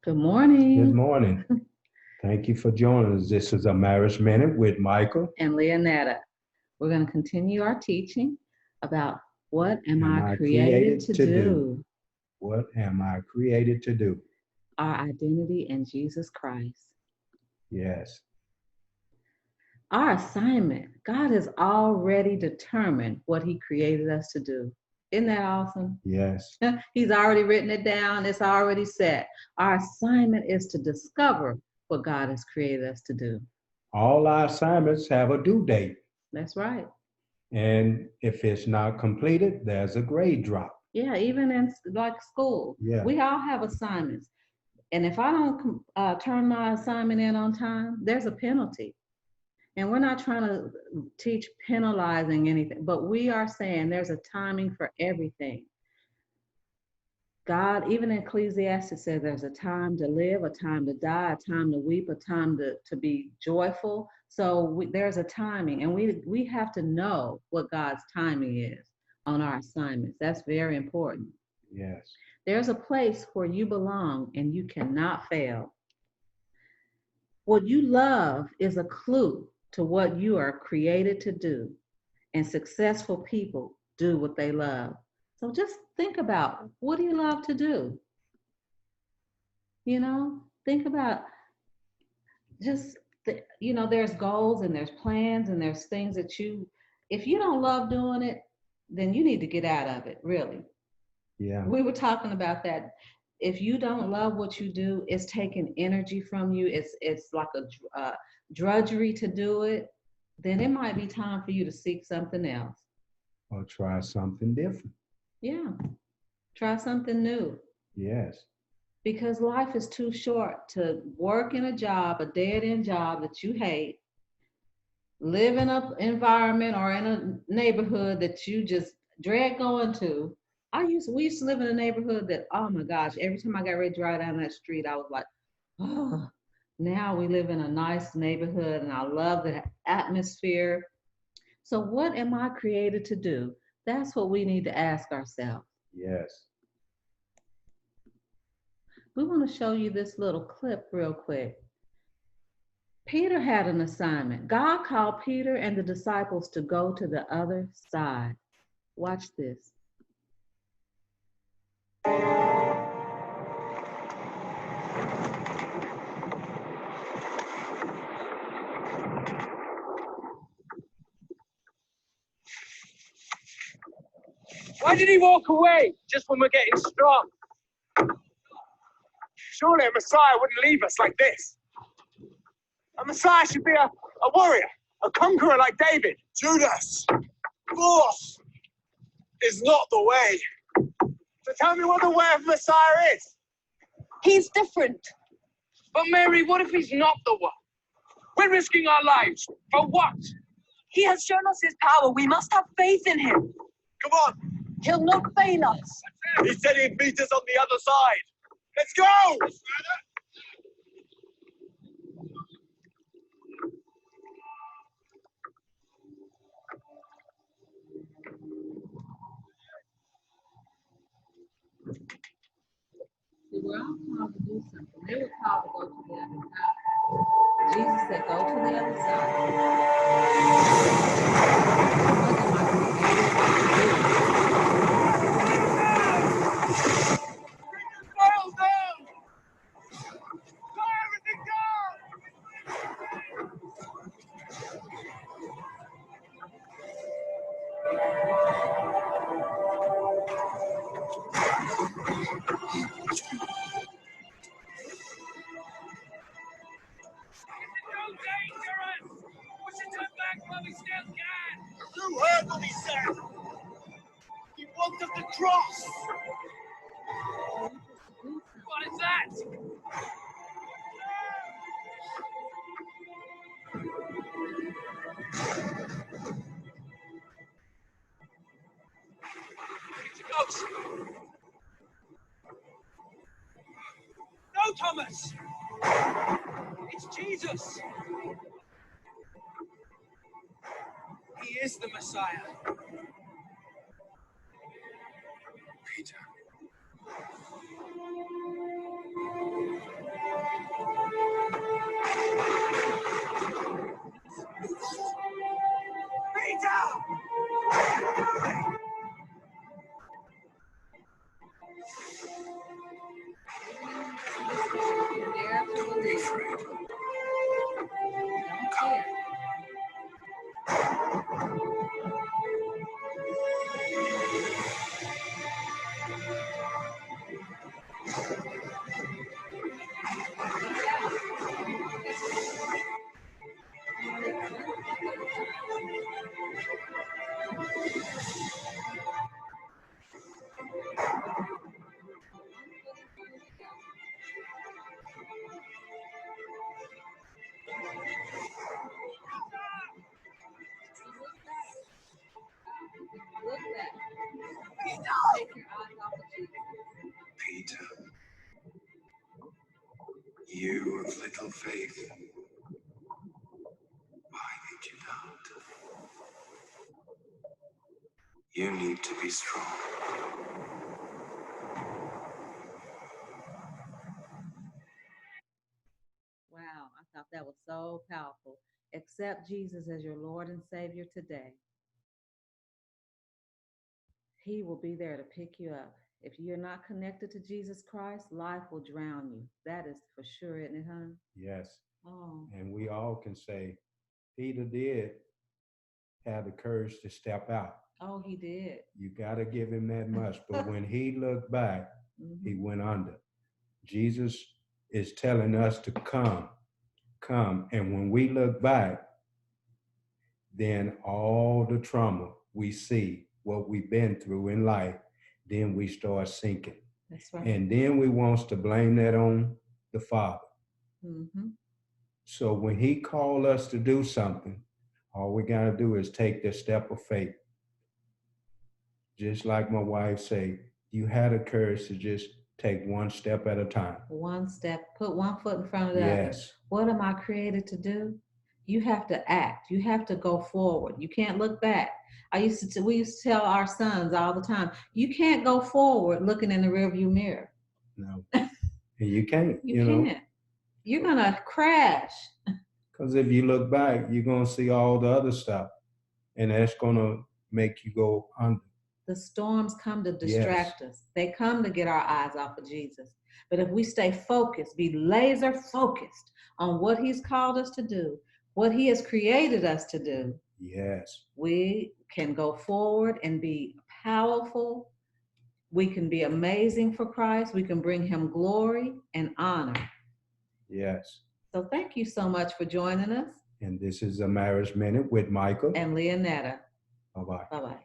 Good Good morning. morning. Thank you for joining us. This is a Marriage Minute with Michael. And Leonetta. We're going to continue our teaching about what am I created to do? What am I created to do? Our identity in Jesus Christ. Yes. Our assignment. God has already determined what He created us to do. Isn't that awesome? Yes. He's already written it down. It's already set. Our assignment is to discover what God has created us to do. All our assignments have a due date. That's right. And if it's not completed, there's a grade drop. Yeah, even in like school, Yeah. we all have assignments. And if I don't turn my assignment in on time, there's a penalty. And we're not trying to teach penalizing anything, but we are saying there's a timing for everything. God, even in Ecclesiastes says there's a time to live, a time to die, a time to weep, a time to be joyful. So there's a timing, and we have to know what God's timing is on our assignments. That's very important. Yes. There's a place where you belong and you cannot fail. What you love is a clue to what you are created to do, and successful people do what they love. So just think about, what do you love to do? Think about there's goals and there's plans and there's things that if you don't love doing it, then you need to get out of it, really. Yeah. We were talking about that. If you don't love what you do, it's taking energy from you. It's like a drudgery to do it. Then it might be time for you to seek something else. Or try something different. Yeah. Try something new. Yes. Because life is too short to work in a job, a dead-end job that you hate, live in an environment or in a neighborhood that you just dread going to. We used to live in a neighborhood that, oh my gosh, every time I got ready to drive down that street, I was like, oh. Now we live in a nice neighborhood and I love the atmosphere. So what am I created to do? That's what we need to ask ourselves. Yes. We want to show you this little clip real quick. Peter had an assignment. God called Peter and the disciples to go to the other side. Watch this. Why did he walk away just when we're getting strong? Surely a Messiah wouldn't leave us like this. A Messiah should be a warrior, a conqueror like David. Judas, force is not the way. So tell me what the way of Messiah is. He's different. But Mary, what if he's not the one? We're risking our lives. For what? He has shown us his power. We must have faith in him. Come on. He'll not fail us. He said he'd meet us on the other side. Let's go! See, we're all called to do something. They were called to go to the other side. Jesus said, go to the other side. What am I created to do? Fire down! Fire everything down! Dangerous! We should turn back while we still can! You heard what he said! He wants us to cross! What is that? It's a ghost! No, Thomas! It's Jesus! He is the Messiah. Peter. afraid. Don't fear. Look back. Take your eyes off of Jesus. Peter, you of little faith, why did you doubt? You need to be strong. Wow, I thought that was so powerful. Accept Jesus as your Lord and Savior today. He will be there to pick you up. If you're not connected to Jesus Christ, life will drown you. That is for sure, isn't it, hon? Yes. Oh, And we all can say, Peter did have the courage to step out. oh, he did. You got to give him that much. But when he looked back, he Mhm. went under. Jesus is telling us to come. And when we look back, then all the trauma we see, what we've been through in life, then we start sinking. That's right. And then we wants to blame that on the Father. Mm-hmm. So when he called us to do something, all we got to do is take the step of faith. Just like my wife say, you had the courage to just take one step at a time. One step, put one foot in front of the other. Yes. What am I created to do? You have to act. You have to go forward. You can't look back. We used to tell our sons all the time, you can't go forward looking in the rearview mirror. No. And you can't, You can't. You're gonna crash. Because if you look back, you're going to see all the other stuff. And that's going to make you go under. The storms come to distract us. They come to get our eyes off of Jesus. But if we stay focused, be laser focused on what he's called us to do, what he has created us to do, Yes. we can go forward and be powerful. We can be amazing for Christ. We can bring him glory and honor. Yes. So thank you so much for joining us. And this is a Marriage Minute with Michael. And Leonetta. Bye-bye. Bye-bye.